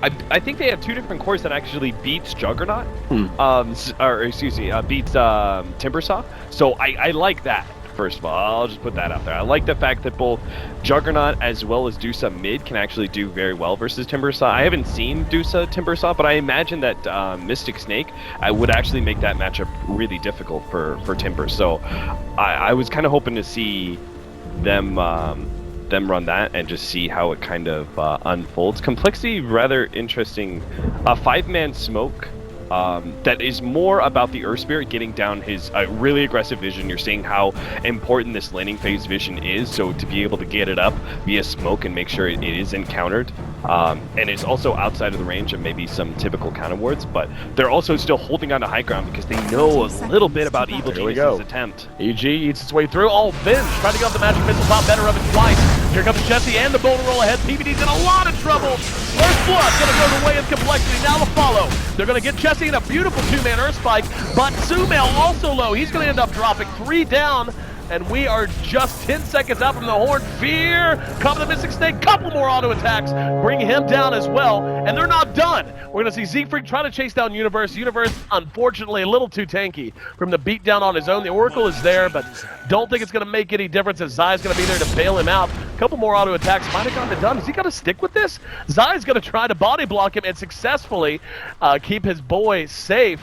I think they have two different cores that actually beats Juggernaut, or excuse me, beats Timbersaw. So I like that. First of all, I'll just put that out there. I like the fact that both Juggernaut as well as Dusa mid can actually do very well versus Timbersaw. I haven't seen Dusa Timbersaw, but I imagine that Mystic Snake would actually make that matchup really difficult for Timber. So I was kind of hoping to see them run that and just see how it kind of unfolds. Complexity, rather interesting. A 5-man smoke that is more about the Earth Spirit getting down his really aggressive vision. You're seeing how important this laning phase vision is, so to be able to get it up via smoke and make sure it is encountered. And it's also outside of the range of maybe some typical counter wards, but they're also still holding on to high ground because they know a little bit about Evil Genius's attempt. EG eats its way through. Oh, Vince trying to get off the magic missile, top better of it twice. Here comes Jesse and the boulder roll ahead. PBD's in a lot of trouble. First blood gonna go the way of Complexity. Now the follow. They're gonna get Jesse in a beautiful 2-man Earth Spike, but Sumail also low. He's gonna end up dropping 3 down. And we are just 10 seconds out from the horn. Fear coming to Mystic Snake. Couple more auto attacks. Bring him down as well. And they're not done. We're going to see Siegfried trying to chase down Universe. Universe, unfortunately, a little too tanky from the beatdown on his own. The Oracle is there, but don't think it's going to make any difference as Zai's going to be there to bail him out. Couple more auto attacks. Might have gotten it done. Is he going to stick with this? Zai's going to try to body block him and successfully keep his boy safe,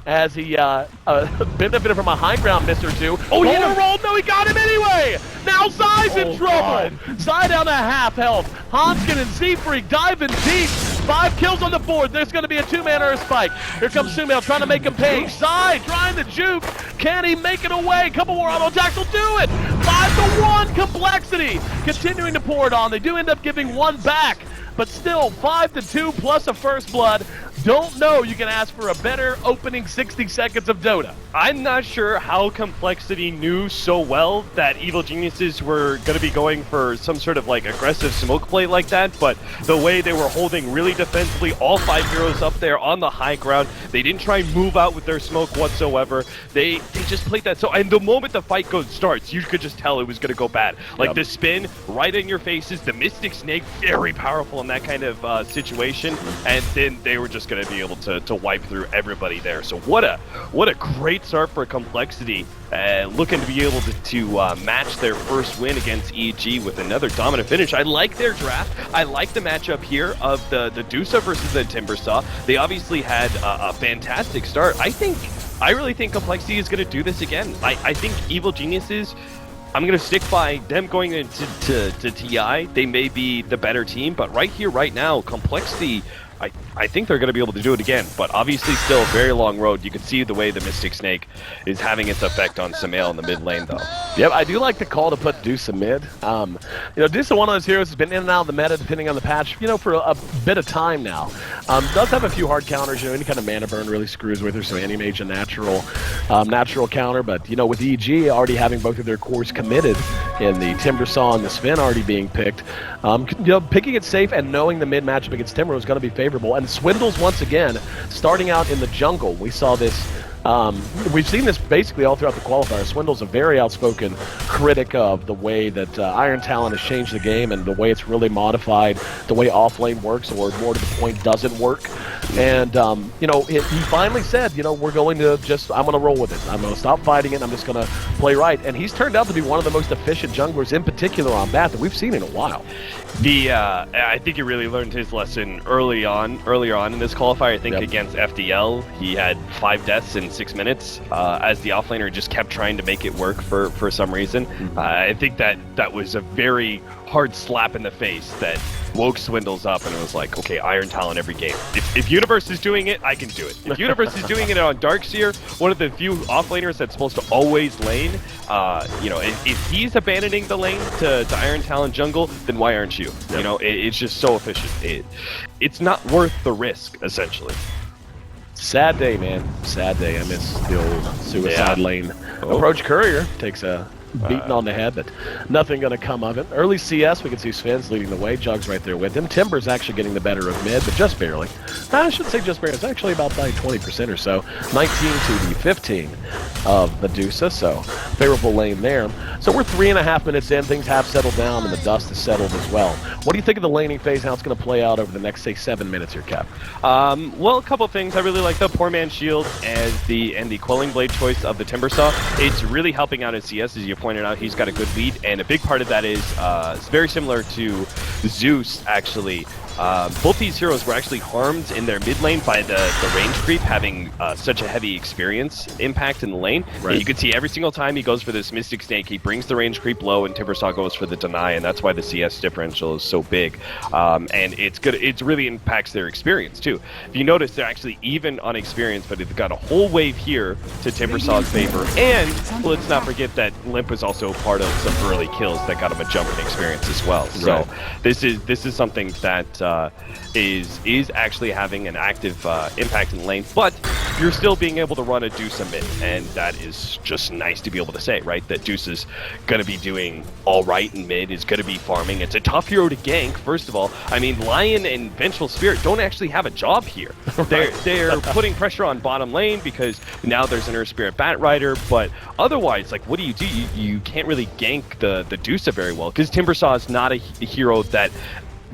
as he benefited from a high ground miss or two. Oh, he hit a roll! No, he got him anyway! Now Zai's in trouble! Zai down to half health. Hanskin and Siegfried diving deep. 5 kills on the board. There's going to be a 2-man Earth Spike. Here comes Sumail trying to make him pay. Zai trying to juke. Can he make it away? Couple more auto attacks will do it! 5-1 Complexity! Continuing to pour it on. They do end up giving 1 back, but still 5-2 plus a first blood. Don't know you can ask for a better opening 60 seconds of Dota. I'm not sure how Complexity knew so well that Evil Geniuses were going to be going for some sort of like aggressive smoke play like that, but the way they were holding really defensively, all 5 heroes up there on the high ground, they didn't try and move out with their smoke whatsoever. They just played that so, and the moment the fight starts, you could just tell it was going to go bad. Like the spin right in your faces, the Mystic Snake, very powerful in that kind of situation, and then they were just going to be able to wipe through everybody there. So what a great start for Complexity, looking to be able to match their first win against EG with another dominant finish. I like their draft. I like the matchup here of the Dusa versus the Timbersaw. They obviously had a fantastic start. I really think Complexity is going to do this again. I think Evil Geniuses, I'm going to stick by them going into TI. They may be the better team, but right here, right now, Complexity, I think they're going to be able to do it again, but obviously still a very long road. You can see the way the Mystic Snake is having its effect on Sumail in the mid lane, though. Yep, I do like the call to put Dusa mid. Dusa, one of those heroes, has been in and out of the meta, depending on the patch, for a bit of time now. Does have a few hard counters, any kind of mana burn really screws with her, so any mage a natural counter, but, with EG already having both of their cores committed, and the Timbersaw and the Sven already being picked, picking it safe and knowing the mid matchup against Timber was going to be favorable. And Swindles, once again, starting out in the jungle. We saw this, we've seen this basically all throughout the qualifiers. Swindle's a very outspoken critic of the way that Iron Talon has changed the game and the way it's really modified, the way offlane works, or more to the point, doesn't work. And, he finally said, we're going to I'm going to roll with it. I'm going to stop fighting it. I'm just going to play right. And he's turned out to be one of the most efficient junglers, in particular on that we've seen in a while. I think he really learned his lesson earlier on in this qualifier. I think against FDL, he had 5 deaths in 6 minutes as the offlaner just kept trying to make it work for some reason. I think that was a very hard slap in the face that woke Swindles up, and it was like, okay, Iron Talon every game. If Universe is doing it, I can do it. If Universe is doing it on Darkseer, one of the few offlaners that's supposed to always lane, if he's abandoning the lane to Iron Talon jungle, then why aren't you? It's just so efficient. It's not worth the risk, essentially. Sad day, man. Sad day. I miss the old suicide lane. Approach Courier takes a beaten on the head, but nothing going to come of it. Early CS, we can see Sven's leading the way. Jug's right there with him. Timber's actually getting the better of mid, but just barely. I shouldn't say just barely. It's actually about like 20% or so. 19 to the 15 of Medusa, so favorable lane there. So we're 3.5 minutes in. Things have settled down, and the dust has settled as well. What do you think of the laning phase, how it's going to play out over the next, say, 7 minutes here, Cap? Well, a couple things. I really like the Poor Man's Shield and the Quelling Blade choice of the Timbersaw. It's really helping out in CS, as you pointed out. He's got a good lead, and a big part of that is it's very similar to Zeus, actually. Both these heroes were actually harmed in their mid lane by the range creep having such a heavy experience impact in the lane. Right. You can see every single time he goes for this Mystic Snake, he brings the range creep low, and Timbersaw goes for the deny, and that's why the CS differential is so big. And it's good. It really impacts their experience too. If you notice, they're actually even on experience, but they've got a whole wave here to Timbersaw's favor. And let's not forget that Limp was also part of some early kills that got him a jump in experience as well. So this is something that is actually having an active impact in the lane, but you're still being able to run a Deuce mid, and that is just nice to be able to say, right? That Deuce is going to be doing all right in mid, is going to be farming. It's a tough hero to gank, first of all. I mean, Lion and Vengeful Spirit don't actually have a job here. They're putting pressure on bottom lane because now there's an Earth Spirit Batrider, but otherwise, like, what do? You can't really gank the Deuce very well, because Timbersaw is not a hero that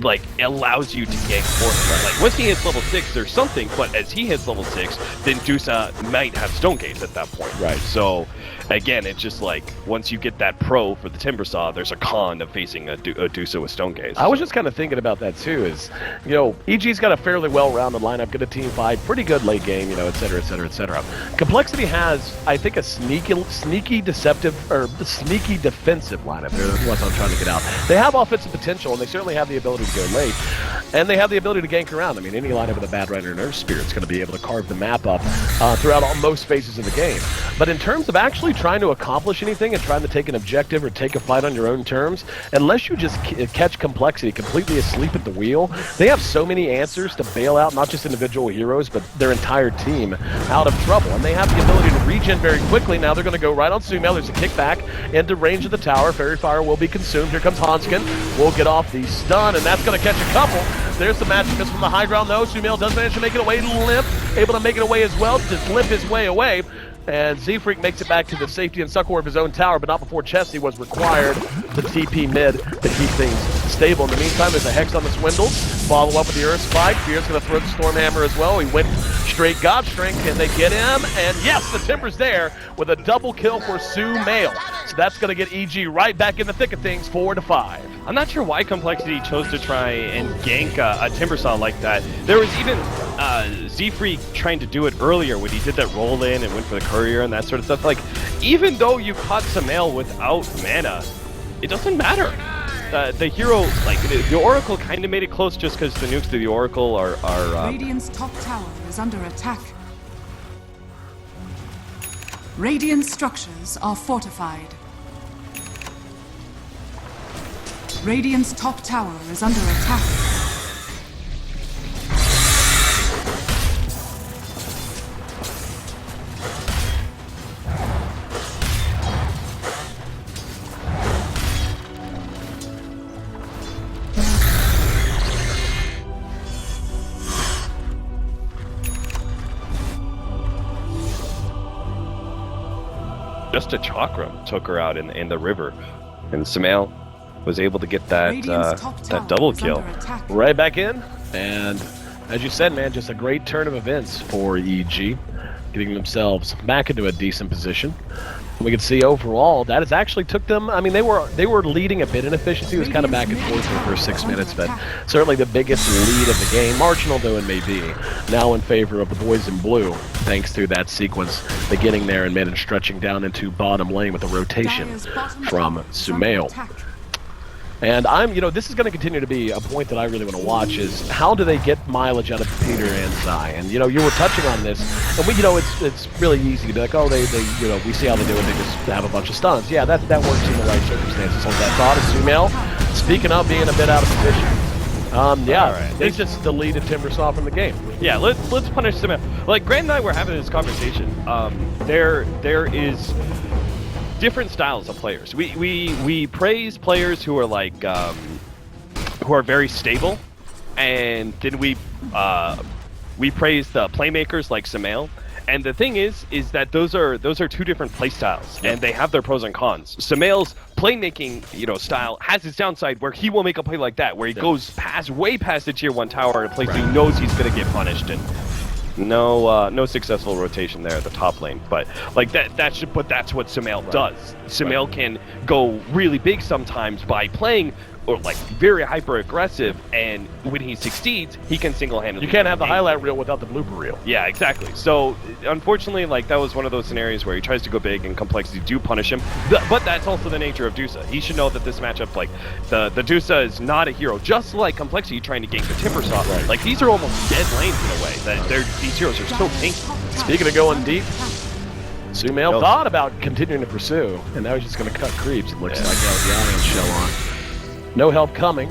like allows you to gank for him, right? Like once he hits level 6 there's something, but as he hits level 6 then Dusa might have Stone Gaze at that point, right? So again, it's just like once you get that pro for the Timbersaw, there's a con of facing a Dusa with Stone Gaze. I was just kind of thinking about that too, is, you know, EG's got a fairly well-rounded lineup, good at team fight, pretty good late game, you know, etc, etc, etc. Complexity has, I think, a sneaky deceptive, or sneaky defensive lineup. That's what I'm trying to get out. They have offensive potential, and they certainly have the ability to go late, and they have the ability to gank around. I mean, any lineup with a Batrider and Earth Spirit is going to be able to carve the map up throughout most phases of the game. But in terms of actually trying to accomplish anything and trying to take an objective or take a fight on your own terms, unless you just catch Complexity completely asleep at the wheel, they have so many answers to bail out not just individual heroes, but their entire team out of trouble. And they have the ability to regen very quickly. Now they're going to go right on Sumail. There's a kickback into range of the tower. Fairy Fire will be consumed. Here comes Hanskin. We'll get off the stun, and that's going to catch a couple. There's the magic miss from the high ground, though. Sumail does manage to make it away. Limp, able to make it away as well, to limp his way away. And Z-Freak makes it back to the safety and succor of his own tower, but not before Chesney was required to TP mid to keep things stable. In the meantime, there's a Hex on the Swindle. Follow up with the Earth Spike. Fear's going to throw the Stormhammer as well. He went straight God Strength. Can they get him? And yes, the Timber's there with a double kill for Sumail. So that's going to get EG right back in the thick of things, 4-5. I'm not sure why Complexity chose to try and gank a Timbersaw like that. There was even Z-Freak trying to do it earlier when he did that roll in and went for the courier and that sort of stuff. Like, even though you caught Sumail without mana, it doesn't matter. The hero, like, the Oracle kind of made it close just because the nukes to the Oracle are Radiant's top tower is under attack. Radiant structures are fortified. Radiant's top tower is under attack. just a Chakram took her out in the river, and Sumail was able to get that that double kill. Right back in, and as you said, man, just a great turn of events for EG, getting themselves back into a decent position. We can see overall that has actually took them. I mean, they were leading a bit in efficiency. It was kind of back and forth for the first 6 minutes, but certainly the biggest lead of the game, marginal though it may be, now in favor of the boys in blue, thanks to that sequence beginning there in mid and stretching down into bottom lane with a rotation from Sumail. And this is going to continue to be a point that I really want to watch, is how do they get mileage out of Peter and Zai? And, you were touching on this, and it's really easy to be like, oh, they we see how they do it, they just have a bunch of stuns. Yeah, that works in the right circumstances. So that thought of Sumail, speaking of being a bit out of position, right. They just deleted Timbersaw from the game. Yeah, let's punish Sumail. Like, Grant and I were having this conversation. There is different styles of players. We praise players who are like who are very stable, and then we we praise the playmakers like Sumail. And the thing is that those are two different play styles, and they have their pros and cons. Sumail's playmaking, style has its downside where he will make a play like that, where he goes way past the tier 1 tower in a place he knows he's gonna get punished, and no successful rotation there at the top lane. But like that's what Sumail does. Sumail can go really big sometimes by playing or like very hyper aggressive, and when he succeeds, he can single-handedly. You can't have the highlight reel without the blooper reel. Yeah, exactly. So unfortunately, like that was one of those scenarios where he tries to go big and Complexity do punish him. But that's also the nature of Dusa. He should know that this matchup, like the Dusa is not a hero. Just like Complexity trying to gank the Timbersaw, like these are almost dead lanes in a way. That these heroes are so tanky. Speaking of going deep, Sumail thought about continuing to pursue, and now he's just going to cut creeps. It looks like that with the Ion shell on. No help coming,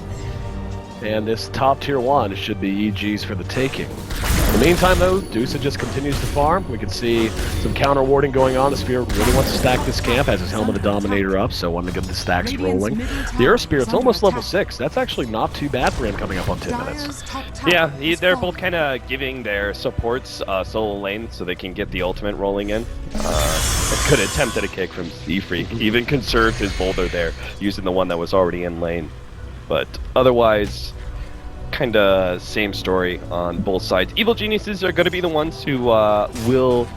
and this top tier 1 should be EG's for the taking. In the meantime, though, Dusa just continues to farm. We can see some counter warding going on. The Spear really wants to stack this camp, has his Helm of the Dominator up, so wanting to get the stacks rolling. The Earth Spirit's almost level 6. That's actually not too bad for him coming up on 10 minutes. Yeah, they're both kind of giving their supports solo lane so they can get the ultimate rolling in. A good attempt at a kick from Z-Freak. Even conserved his boulder there, using the one that was already in lane. But otherwise, kind of same story on both sides. Evil Geniuses are going to be the ones who will...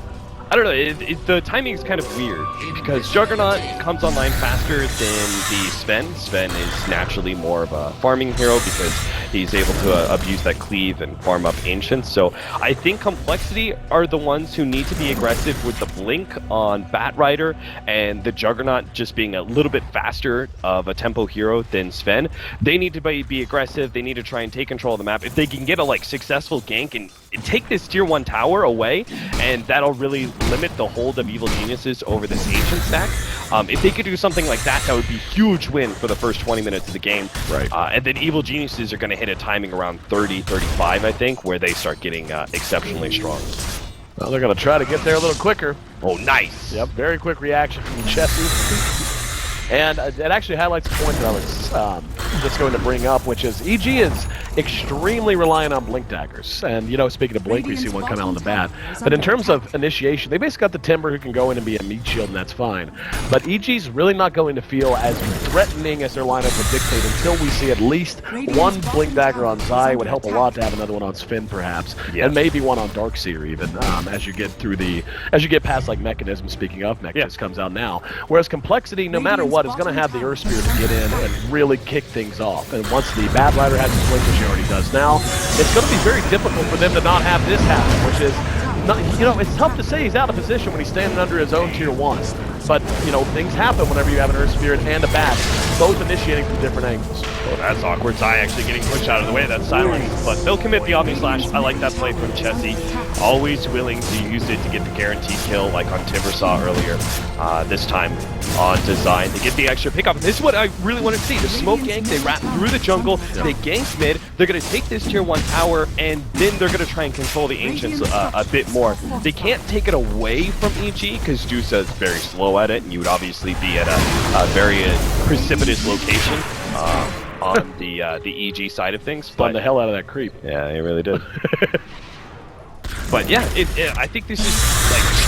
I don't know, the timing is kind of weird, because Juggernaut comes online faster than the Sven. Sven is naturally more of a farming hero because he's able to abuse that cleave and farm up Ancients. So I think Complexity are the ones who need to be aggressive with the Blink on Batrider, and the Juggernaut just being a little bit faster of a tempo hero than Sven. They need to be aggressive, they need to try and take control of the map. If they can get a successful gank and take this tier 1 tower away, and that'll really limit the hold of Evil Geniuses over this Ancient stack. If they could do something like that, that would be a huge win for the first 20 minutes of the game. Right. And then Evil Geniuses are going to hit a timing around 30, 35, I think, where they start getting exceptionally strong. Well, they're going to try to get there a little quicker. Oh, nice! Yep, very quick reaction from Chessie. And it actually highlights a point that I was just going to bring up, which is EG is extremely reliant on Blink daggers. And, speaking of Blink, we see one come out on the bat. But in terms of initiation, they basically got the Timber who can go in and be a meat shield, and that's fine. But EG's really not going to feel as threatening as their lineup would dictate until we see at least one Blink dagger on Zai. Would help a lot to have another one on Sven, perhaps. Yeah. And maybe one on Darkseer, even, as you get past, Mechanism. Speaking of, Mechanism comes out now. Whereas Complexity, no matter what, is going to have the Earth Spear to get in and really kick things off. And once the Batrider has his Blink, which he already does now, it's going to be very difficult for them to not have this happen, which is, it's tough to say he's out of position when he's standing under his own tier 1. But, things happen whenever you have an Earth Spirit and a Bat, both initiating from different angles. Oh, that's awkward. Zai actually getting pushed out of the way. That's silent. But they'll commit the Omni Slash. I like that play from Chessie. Always willing to use it to get the guaranteed kill, like on Timbersaw earlier. This time on Design to get the extra pickup. This is what I really want to see. The smoke gank, they wrap through the jungle, they gank mid, they're going to take this tier 1 tower, and then they're going to try and control the Ancients a bit more. They can't take it away from EG, because Dusa is very slow at it, and you would obviously be at a very precipitous location on the EG side of things. Spun the hell out of that creep. Yeah, he really did. But yeah, I think this is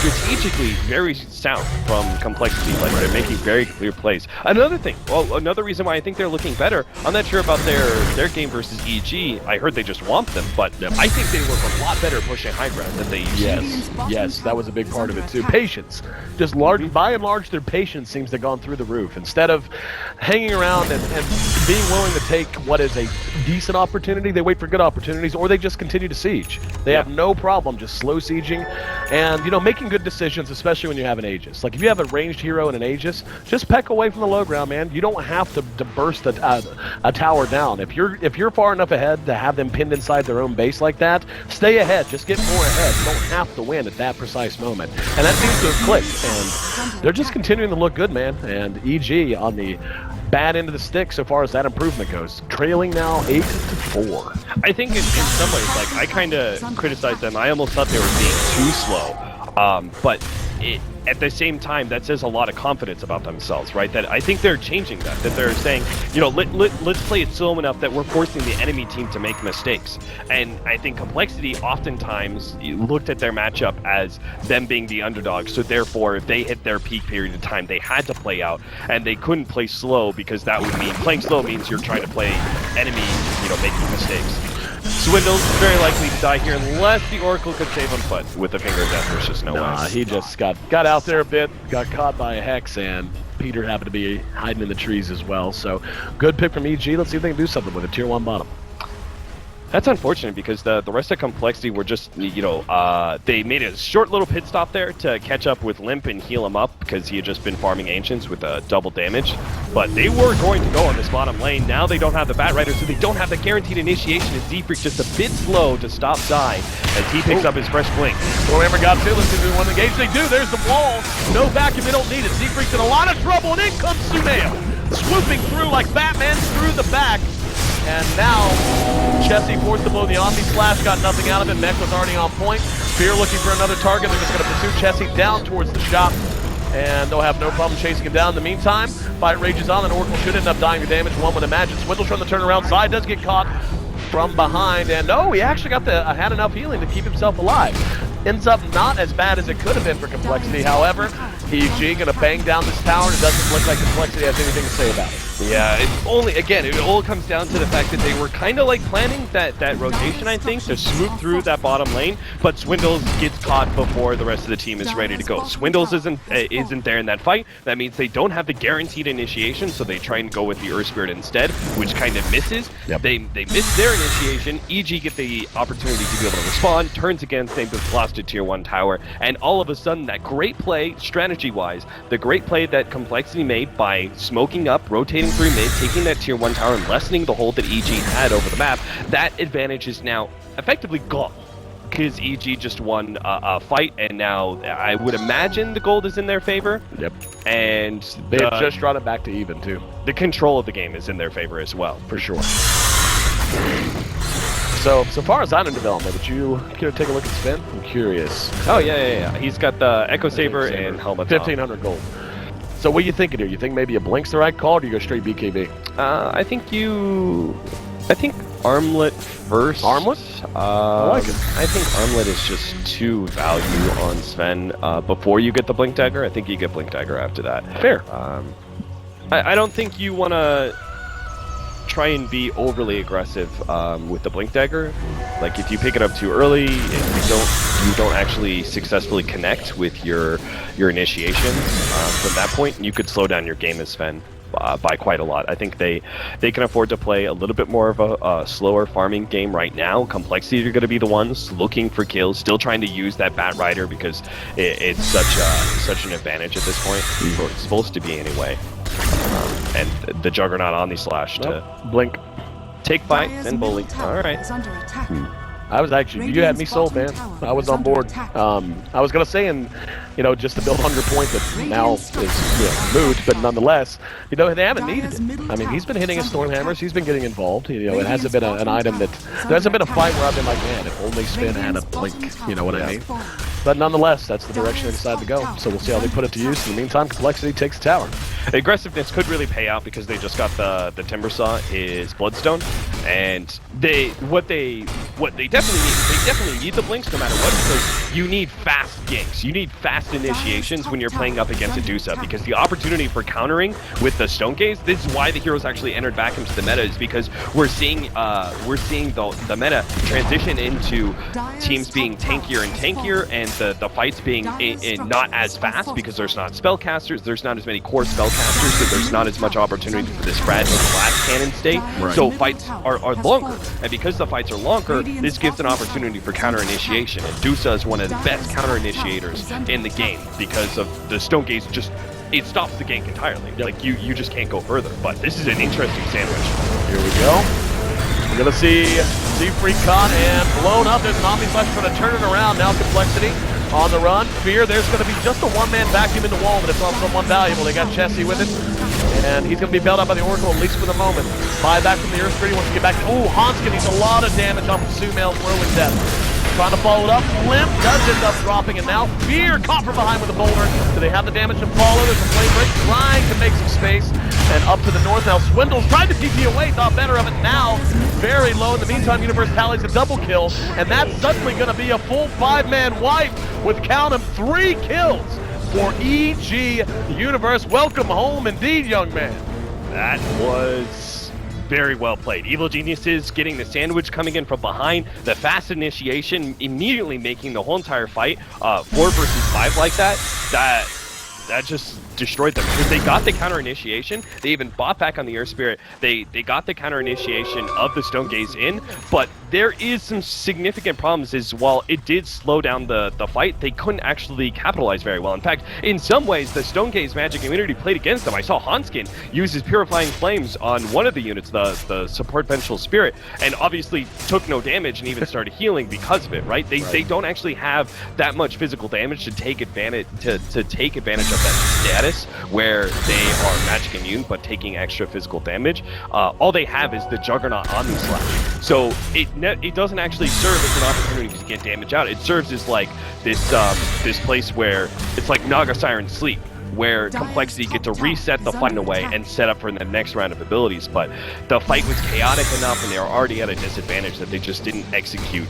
strategically very sound from Complexity. They're making very clear plays. Another reason why I think they're looking better. I'm not sure about their game versus EG. I heard they just whomped them, but I think they look a lot better pushing high ground than they used to. Yes, that was a big part of it too. Patience, just by and large, their patience seems to have gone through the roof. Instead of hanging around and being willing to take what is a decent opportunity, they wait for good opportunities, or they just continue to siege. They have no problem just slow sieging and, making good decisions, especially when you have an Aegis. If you have a ranged hero and an Aegis, just peck away from the low ground, man. You don't have to burst a tower down. If you're far enough ahead to have them pinned inside their own base like that, stay ahead. Just get more ahead. You don't have to win at that precise moment. And that seems to have clicked. And they're just continuing to look good, man. And EG on the bad end of the stick so far as that improvement goes. Trailing now 8-4. I think in some ways, I kind of criticized them. I almost thought they were being too slow. But at the same time, that says a lot of confidence about themselves, right? That I think they're changing that they're saying, you know, let's play it slow enough that we're forcing the enemy team to make mistakes. And I think Complexity oftentimes looked at their matchup as them being the underdog, so therefore if they hit their peak period of time, they had to play out, and they couldn't play slow because that would mean playing slow means you're trying to play enemy, you know, making mistakes. Swindle's very likely to die here unless the Oracle could save him, but with the finger of death, there's just no way. He just got out there a bit, got caught by a Hex, and Peter happened to be hiding in the trees as well. So, good pick from EG. Let's see if they can do something with a Tier 1 bottom. That's unfortunate because the rest of Complexity were just, you know, they made a short little pit stop there to catch up with Limp and heal him up because he had just been farming Ancients with double damage. But they were going to go on this bottom lane. Now they don't have the Bat Rider, so they don't have the guaranteed initiation. And Z-Freak just a bit slow to stop Die as he picks up his fresh blink. Whoever got fearless to one engage, they do. There's the wall. No vacuum, they don't need it. Z-Freak's in a lot of trouble, and in comes Sumail, swooping through like Batman through the back. And now, Chessie forced to blow the Omni Slash, got nothing out of it. Mech was already on point. Fear looking for another target. They're just going to pursue Chessie down towards the shop. And they'll have no problem chasing him down. In the meantime, fight rages on, and Oracle should end up dying to damage. One would imagine. Swindle's trying to turn around. Side does get caught from behind. And no, he actually had enough healing to keep himself alive. Ends up not as bad as it could have been for Complexity. However, EG going to bang down this tower. It doesn't look like Complexity has anything to say about it. Yeah, it all comes down to the fact that they were kind of like planning that rotation, I think, to swoop through that bottom lane, but Swindles gets caught before the rest of the team is ready to go. Swindles isn't there in that fight. That means they don't have the guaranteed initiation, so they try and go with the Earth Spirit instead, which kind of misses. Yep. They miss their initiation. EG get the opportunity to be able to respond, turns against them, but lost to Tier 1 tower, and all of a sudden that great play, strategy-wise, the great play that Complexity made by smoking up, rotating through mid, taking that Tier 1 tower and lessening the hold that EG had over the map, that advantage is now effectively gone. Because EG just won a fight, and now I would imagine the gold is in their favor. Yep. And they just brought it back to even, too. The control of the game is in their favor as well, for sure. So far as I'm in development, would you care to take a look at Sven? I'm curious. Oh, yeah. He's got the Echo Saber and Helmet 1,500 gold. So what are you thinking here? You think maybe a Blink's the right call, or do you go straight BKB? I think Armlet first. Armlet? I like it. I think Armlet is just too value on Sven before you get the Blink Dagger. I think you get Blink Dagger after that. Fair. I don't think you want to try and be overly aggressive with the Blink Dagger. Like if you pick it up too early, if you don't actually successfully connect with your initiation from that point, you could slow down your game as Sven by quite a lot. I think they can afford to play a little bit more of a slower farming game right now. Complexity are going to be the ones looking for kills, still trying to use that Bat Rider because it's such an advantage at this point. Or it's supposed to be anyway. And the Juggernaut Omni Slash to Blink, take fight and bully. All right. I was actually, you had me sold, man. I was on board. I was gonna say, just to build on your point that now is moot, but nonetheless, they haven't needed it. I mean, he's been hitting his Stormhammers. He's been getting involved. It hasn't been an item that there hasn't been a fight where I've been like, man, if only Sven had a Blink. You know what I mean? But nonetheless, that's the direction they decided to go. So we'll see how they put it to use. In the meantime, Complexity takes the tower. Aggressiveness could really pay out because they just got the Timbersaw is Bloodstone, and what they definitely need the Blinks no matter what, because you need fast ganks. You need fast initiations when you're playing up against a Dusa, because the opportunity for countering with the Stone Gaze, this is why the heroes actually entered back into the meta, is because we're seeing the meta transition into teams being tankier and tankier, and the fights being not as fast because there's not spellcasters, there's not as many core spellcasters, so there's not as much opportunity for this fragile blast cannon state. Right. So fights are longer, and because the fights are longer, this gives an opportunity for counter initiation. And Dusa is one of the best counter initiators in the game because of the Stone Gaze. It stops the gank entirely. Yep. Like you just can't go further. But this is an interesting sandwich. Here we go. We're gonna see Z-Freak caught and blown up. There's an Omni Slash trying to turn it around. Now Complexity on the run. Fear, there's gonna be just a one-man vacuum in the wall, but it's on someone valuable. They got Chessie with it. And he's gonna be bailed out by the Oracle, at least for the moment. Buy back from the Earth Spirit, he wants to get back. Oh, Hanskin needs a lot of damage off of Sumail throwing death. trying to follow it up. Limp does end up dropping, and now Fear caught from behind with a boulder. Do they have the damage to follow? There's a flame break trying to make some space. And up to the north now, Swindle's trying to TP away, thought better of it now. Very low. In the meantime, Universe tallies a double kill, and that's suddenly going to be a full 5-man wipe with, count 'em, 3 kills for EG Universe. Welcome home indeed, young man. That was very well played. Evil Geniuses getting the sandwich, coming in from behind, the fast initiation, immediately making the whole entire fight 4 versus 5 like that. That just destroyed them because they got the counter initiation. They even bought back on the Earth Spirit. They got the counter initiation of the Stone Gaze in, but there is some significant problems is while it did slow down the fight, they couldn't actually capitalize very well. In fact, in some ways, the Stone Gaze magic immunity played against them. I saw Hanskin use his Purifying Flames on one of the units, the support Vengeful Spirit, and obviously took no damage and even started healing because of it, right? They don't actually have that much physical damage to take advantage to take advantage of that status where they are magic immune but taking extra physical damage. All they have is the Juggernaut Omni Slash. So it doesn't actually serve as an opportunity to get damage out. It serves as like this place where it's like Naga Siren Sleep, where Complexity get to reset the fight in a way and set up for the next round of abilities. But the fight was chaotic enough and they were already at a disadvantage that they just didn't execute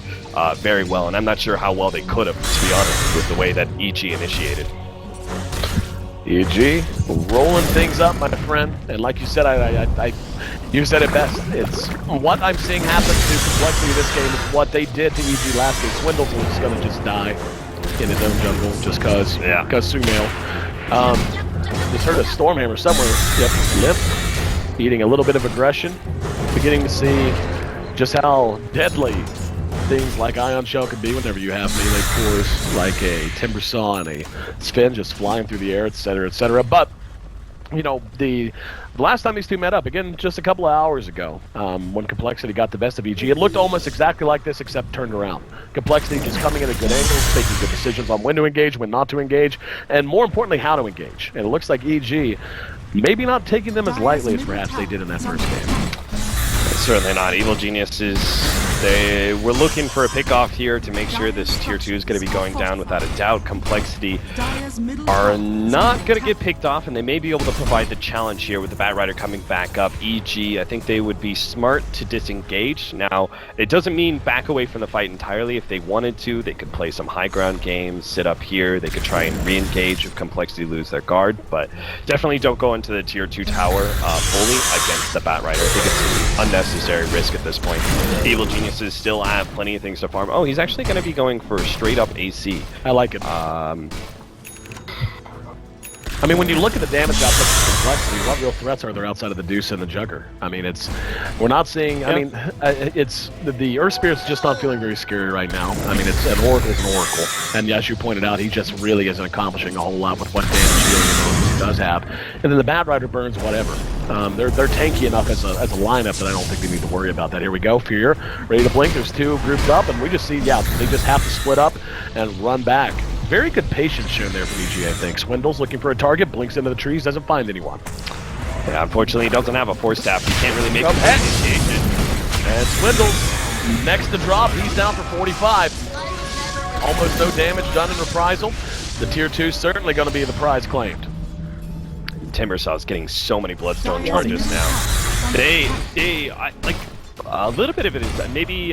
very well. And I'm not sure how well they could have, to be honest, with the way that EG initiated. EG rolling things up, my friend, and like you said, you said it best. It's what I'm seeing happen to Complexity this game is what they did to EG last game. Swindles was going to just die in his own jungle just cause Sumail. Just heard a Stormhammer somewhere. Yep, Limp, eating a little bit of aggression, beginning to see just how deadly things like Ion Shell can be whenever you have melee cores like a Timbersaw and a Spin just flying through the air, etc., etc. But, you know, the last time these two met up, again, just a couple of hours ago, when Complexity got the best of EG, it looked almost exactly like this, except turned around. Complexity just coming in at good angles, making good decisions on when to engage, when not to engage, and more importantly, how to engage. And it looks like EG maybe not taking them as lightly as perhaps they did in that first game. Certainly not. Evil Geniuses, they were looking for a pick-off here to make sure this Tier 2 is going to be going down without a doubt. Complexity are not going to get picked off, and they may be able to provide the challenge here with the Bat Rider coming back up. EG, I think they would be smart to disengage. Now, it doesn't mean back away from the fight entirely. If they wanted to, they could play some high ground games, sit up here. They could try and re-engage if Complexity lose their guard, but definitely don't go into the Tier 2 tower fully against the Bat Rider. I think it's an unnecessary risk at this point. Evil Geniuses still have plenty of things to farm. Oh, he's actually going to be going for straight up AC. I like it. I mean, when you look at the damage output of Complexity, what real threats are there outside of the Deuce and the Jugger? I mean, we're not seeing, I mean, it's, the Earth Spirit's just not feeling very scary right now. I mean, it's an Oracle's an Oracle. And as you pointed out, he just really isn't accomplishing a whole lot with what damage he does have. And then the Bat Rider burns whatever. They're tanky enough as a lineup that I don't think they need to worry about that. Here we go, Fear, ready to blink. There's two grouped up, and we just see, yeah, they just have to split up and run back. Very good patience shown there from EG, I think. Swindle's looking for a target, blinks into the trees, doesn't find anyone. Yeah, unfortunately, he doesn't have a Force Staff. He can't really make an initiation. And Swindle's next to drop. He's down for 45. Almost no damage done in reprisal. The Tier 2 certainly going to be the prize claimed. Timbersaw's getting so many Bloodstone charges now. Like, a little bit of it is maybe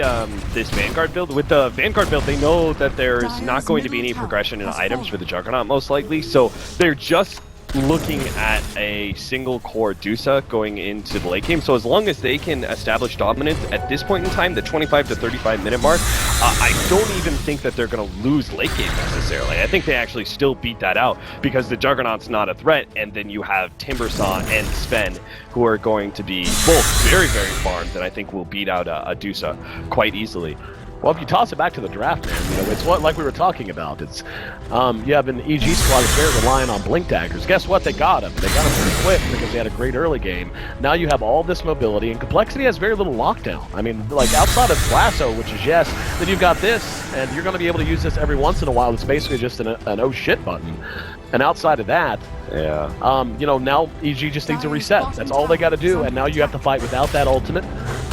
this Vanguard build. With the Vanguard build, they know that there's not going to be any progression in items for the Juggernaut, most likely, so they're just looking at a single core Dusa going into the late game. So as long as they can establish dominance at this point in time, the 25 to 35 minute mark, I don't even think that they're going to lose late game necessarily. I think they actually still beat that out because the Juggernaut's not a threat, and then you have Timbersaw and Sven who are going to be both very, very farmed, and I think will beat out a Dusa quite easily. Well, if you toss it back to the draft, man, you know, it's what, like we were talking about. It's you have an EG squad that's very relying on blink daggers. Guess what? They got him. They got him pretty quick because they had a great early game. Now you have all this mobility, and Complexity has very little lockdown. I mean, like outside of Lasso, which is yes, then you've got this, and you're going to be able to use this every once in a while. It's basically just an oh shit button. And outside of that, yeah, you know, now EG just needs a reset. That's all they got to do, and now you have to fight without that ultimate.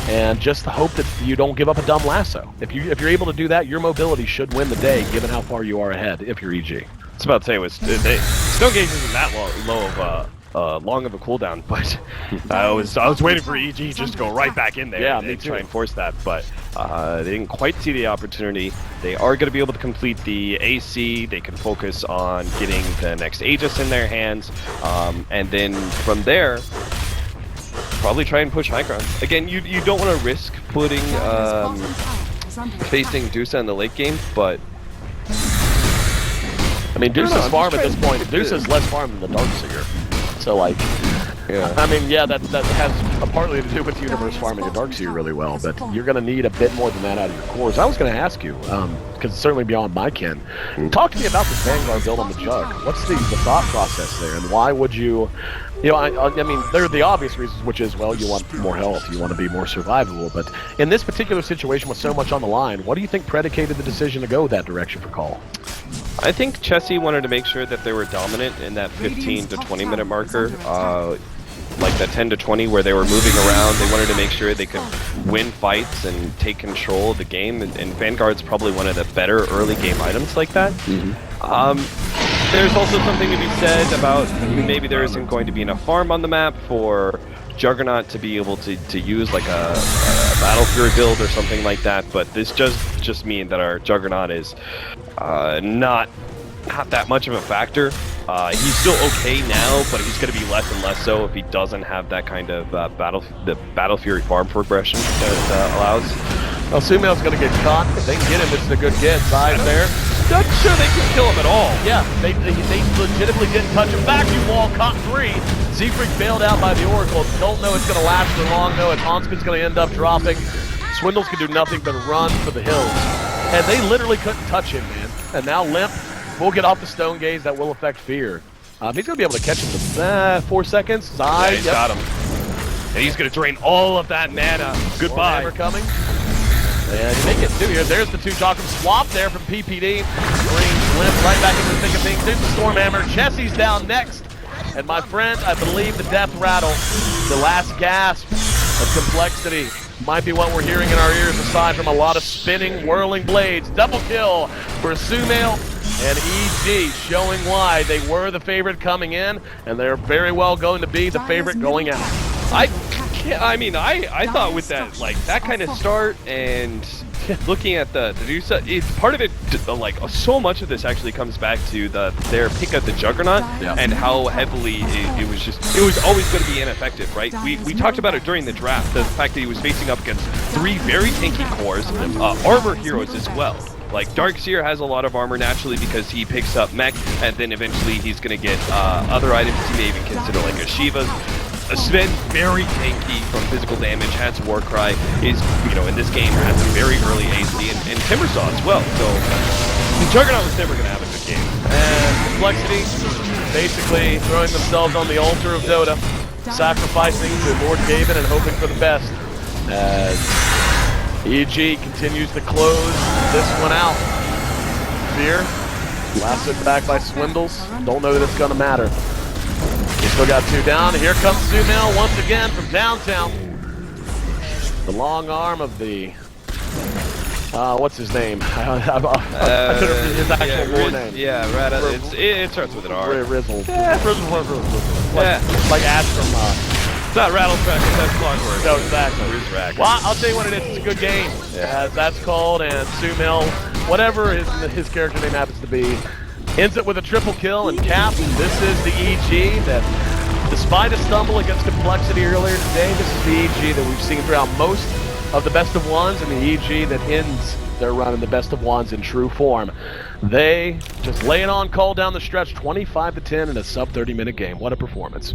and just hope that you don't give up a dumb lasso. If you're able to do that, your mobility should win the day, given how far you are ahead. If you're EG, I was about to say Stone Gauge isn't that long of a cooldown, but I was waiting for EG just to go right back in there. Yeah, and me too. try and force that, but they didn't quite see the opportunity. They are going to be able to complete the AC. They can focus on getting the next Aegis in their hands, and then from there, probably try and push high ground. Again, you don't want to risk putting facing Dusa in the late game, but I mean, Deuce I don't is know, farm I'm at just this point. Deuce is less farm than the Darkseer. So, like, yeah. I mean, yeah, that has partly to do with Universe farming a Darkseer really well, but you're going to need a bit more than that out of your cores. I was going to ask you, because it's certainly beyond my ken. Talk to me about this Vanguard build on the Jug. What's the thought process there, and why would you... You know, I mean, there are the obvious reasons, which is, well, you want more health, you want to be more survivable, but in this particular situation with so much on the line, what do you think predicated the decision to go that direction for Call? I think Chessie wanted to make sure that they were dominant in that 15 to 20 minute marker, like that 10 to 20 where they were moving around. They wanted to make sure they could win fights and take control of the game, and Vanguard's probably one of the better early game items like that. There's also something to be said about maybe there isn't going to be enough farm on the map for Juggernaut to be able to use like a Battle Fury build or something like that, but this just mean that our Juggernaut is not that much of a factor. He's still okay now, but he's going to be less and less so if he doesn't have that kind of Battle Fury farm progression that allows. Well, Sumail's going to get caught. If they can get him, this is a good get. Size there. Not sure they can kill him at all. Yeah, they legitimately didn't touch him. Vacuum wall caught 3. Siegfried bailed out by the Oracle. Don't know it's going to last for long, though, and Hansman's going to end up dropping. Swindles can do nothing but run for the hills. And they literally couldn't touch him, man. And now Limp will get off the Stone Gaze. That will affect Fear. He's going to be able to catch him in 4 seconds. Size. Yeah, he's got him. And he's going to drain all of that mana. Goodbye. Hammer coming. And they get 2 here. There's the 2 Jokum swap there from PPD. Brings Limp right back into the thick of things. There's the Stormhammer. Chessie's down next. And my friend, I believe the death rattle, the last gasp of complexity, might be what we're hearing in our ears, aside from a lot of spinning, whirling blades. Double kill for Sumail and EG, showing why they were the favorite coming in, and they're very well going to be the favorite going out. I thought with that, like, that kind of start and looking at the Dusa, it's part of it, like, so much of this actually comes back to their pick of the Juggernaut and how heavily it was always going to be ineffective, right? We talked about it during the draft, the fact that he was facing up against 3 very tanky cores, armor heroes as well. Like, Darkseer has a lot of armor naturally because he picks up mech, and then eventually he's going to get other items he may even consider, like a Shiva's. Sven, very tanky from physical damage, has Warcry, is, in this game, has a very early AC, and Timbersaw as well, so the Juggernaut was never going to have a good game. And Complexity, basically throwing themselves on the altar of Dota, sacrificing to Lord Gaben and hoping for the best, as EG continues to close this one out. Fear, lasted back by Swindles, don't know that it's going to matter. We still got 2 down. Here comes Sumail once again from downtown. The long arm of the... what's his name? I couldn't remember his actual war name. Yeah, it starts with an R. Rizzle. Yeah, Like Ash from... It's not Rattletrack, that's Clockwork. No, exactly. Rack. Well, I'll tell you what it is. It's a good game. Yeah. That's called, and Sumail, whatever his character name happens to be, ends it with a triple kill and cap. This is the EG that, despite a stumble against Complexity earlier today, this is the EG that we've seen throughout most of the best of ones, and the EG that ends their run in the best of ones in true form. They just lay it on Call down the stretch, 25-10 in a sub 30-minute game. What a performance!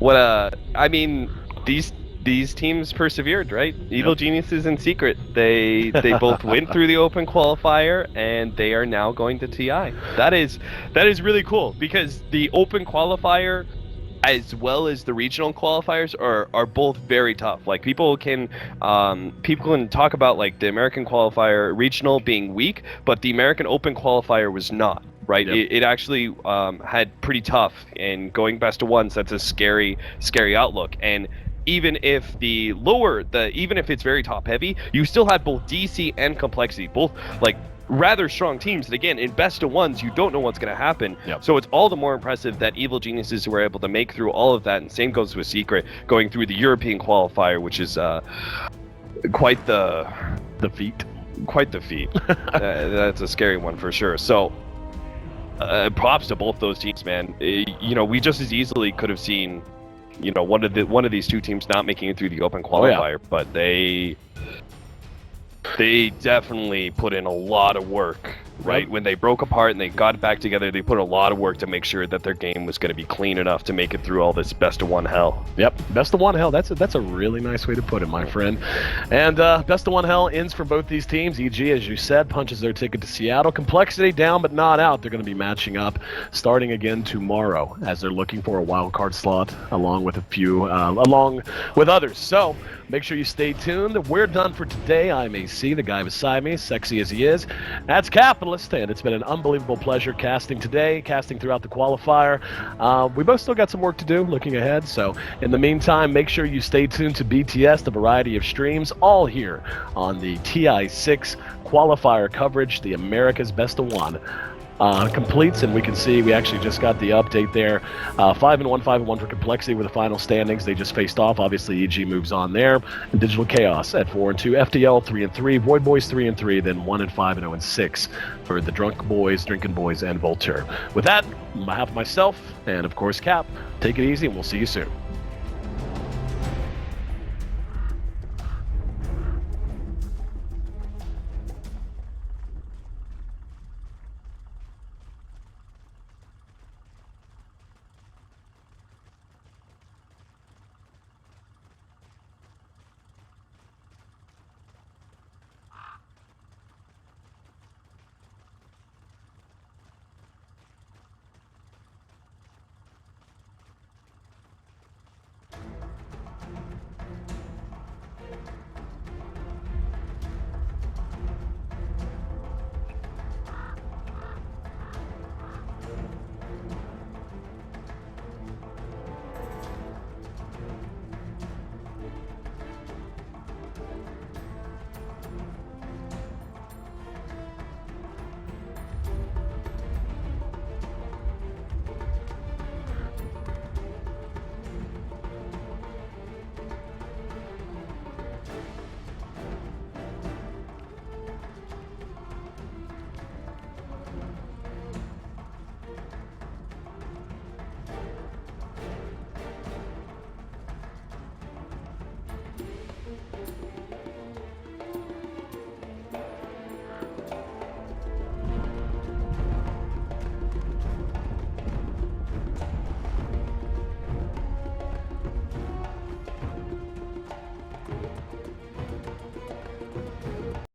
I mean, these teams persevered, right? Evil Geniuses and Secret, they both went through the open qualifier, and they are now going to TI. That is really cool, because the open qualifier as well as the regional qualifiers are both very tough. Like, people can talk about, like, the American qualifier regional being weak, but the American open qualifier was not. Right, Yep. it actually had pretty tough, and going best of ones, that's a scary outlook. And even if even if it's very top heavy, you still have both DC and Complexity, both like rather strong teams that, again, in best of ones, you don't know what's going to happen. Yep. So it's all the more impressive that Evil Geniuses were able to make through all of that, and same goes with Secret, going through the European qualifier, which is quite the feat. Quite the feat. That's a scary one for sure. So props to both those teams, man. We just as easily could have seen, one of these two teams not making it through the open qualifier, but they definitely put in a lot of work, right? Yep. When they broke apart and they got back together, they put a lot of work to make sure that their game was going to be clean enough to make it through all this best of one hell. Yep, best of one hell. That's a really nice way to put it, my friend. And best of one hell ends for both these teams. EG, as you said, punches their ticket to Seattle. Complexity down but not out. They're going to be matching up starting again tomorrow as they're looking for a wild card slot along with others. So make sure you stay tuned. We're done for today. I'm AC, the guy beside me, sexy as he is. That's Capitalist, and it's been an unbelievable pleasure casting today, casting throughout the qualifier. We both still got some work to do looking ahead, so in the meantime, make sure you stay tuned to BTS, the variety of streams, all here on the TI6 qualifier coverage, the America's Best of One. Completes, and we can see we actually just got the update there. 5-1, 5-1 for Complexity were the final standings. They just faced off. Obviously, EG moves on there. And Digital Chaos at 4-2, FDL 3-3, Void Boys 3-3, then 1-5 and 0-6 for the Drunk Boys, Drinking Boys, and Voltaire. With that, on behalf of myself and of course Cap, take it easy, and we'll see you soon.